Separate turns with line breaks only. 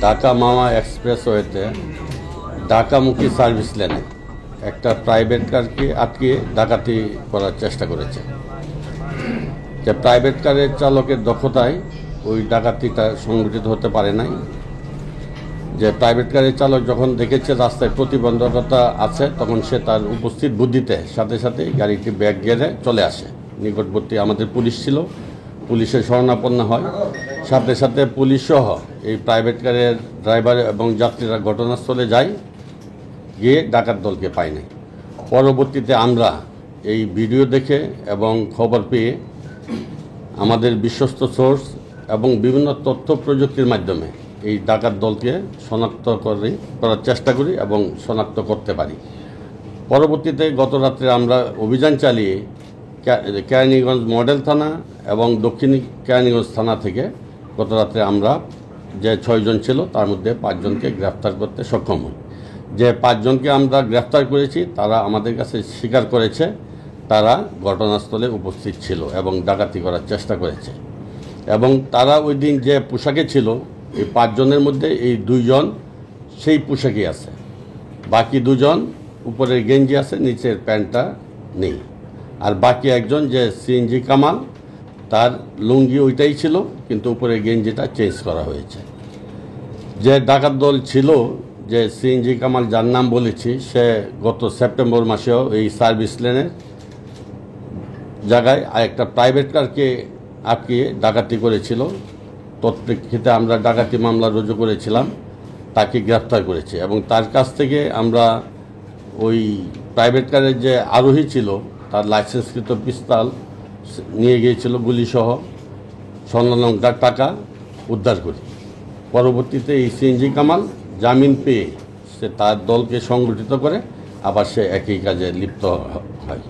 ঢাকা মাওয়া এক্সপ্রেসওয়েতে ঢাকামুখী service লেনে একটা private কারকে আটকে ডাকাতি করার চেষ্টা করেছে। যে প্রাইভেট কারের চালকের দক্ষতায় ওই ডাকাতিটা সংঘটিত হতে পারে নাই। যে প্রাইভেট কারের চালক যখন দেখেছে রাস্তায় প্রতিবন্ধকতা আছে, তখন সে তার উপস্থিত বুদ্ধিতে সাথে সাথে গাড়িটি ব্যাক গিয়ারে চলে আসে। নিকটবর্তী আমাদের পুলিশ ছিল, পুলিশের শরণাপন্ন হয়। সাথে সাথে পুলিশ সহ এই প্রাইভেট কারের ড্রাইভার এবং যাত্রীরা ঘটনাস্থলে যায়, গিয়ে ডাকাত দলকে পায় নাই। পরবর্তীতে আমরা এই ভিডিও দেখে এবং খবর পেয়ে আমাদের বিশ্বস্ত সোর্স এবং বিভিন্ন তথ্য প্রযুক্তির মাধ্যমে এই ডাকাত দলকে শনাক্ত করার চেষ্টা করি এবং শনাক্ত করতে পারি। পরবর্তীতে গত রাত্রে আমরা অভিযান চালিয়ে কেরানীগঞ্জ মডেল থানা এবং দক্ষিণ কেরানীগঞ্জ থানা থেকে গত রাত্রে আমরা যে 6 জন ছিল তার মধ্যে 5 জনকে গ্রেফতার করতে সক্ষম হই। যে 5 জনকে আমরা গ্রেফতার করেছি তারা আমাদের কাছে স্বীকার করেছে তারা ঘটনাস্থলে উপস্থিত ছিল এবং ডাকাতি করার চেষ্টা করেছে। এবং তারা ওই দিন যে পোশাকে ছিল, এই 5 জনের মধ্যে এই 2 জন সেই পোশাকই আছে, বাকি 2 জন উপরের গেঞ্জি আছে, নিচের প্যান্টটা নেই। আর বাকি একজন যে সিএনজি কামাল, তার লুঙ্গি ওইটাই ছিল, কিন্তু উপরের গেঞ্জিটা চেঞ্জ করা হয়েছে। যে ডাকাত দল ছিল, যে সিএনজি কামাল যার নাম বলেছি, সে গত সেপ্টেম্বর মাসেও এই সার্ভিস লেনের জায়গায় একটা প্রাইভেট কারকে আটকিয়ে ডাকাতি করেছিল। তৎপ্রেক্ষিতে আমরা ডাকাতি মামলা রুজু করেছিলাম, তাকে গ্রেফতার করেছি এবং তার কাছ থেকে আমরা ওই প্রাইভেট কারের যে আরোহী ছিল তার লাইসেন্সকৃত পিস্তল নিয়ে গিয়েছিল, গুলিসহ স্বর্ণালংকার টাকা উদ্ধার করি। পরবর্তীতে এই সিএনজি কামাল জামিন পেয়ে সে তার দলকে সংগঠিত করে আবার সে একই কাজে লিপ্ত হয়।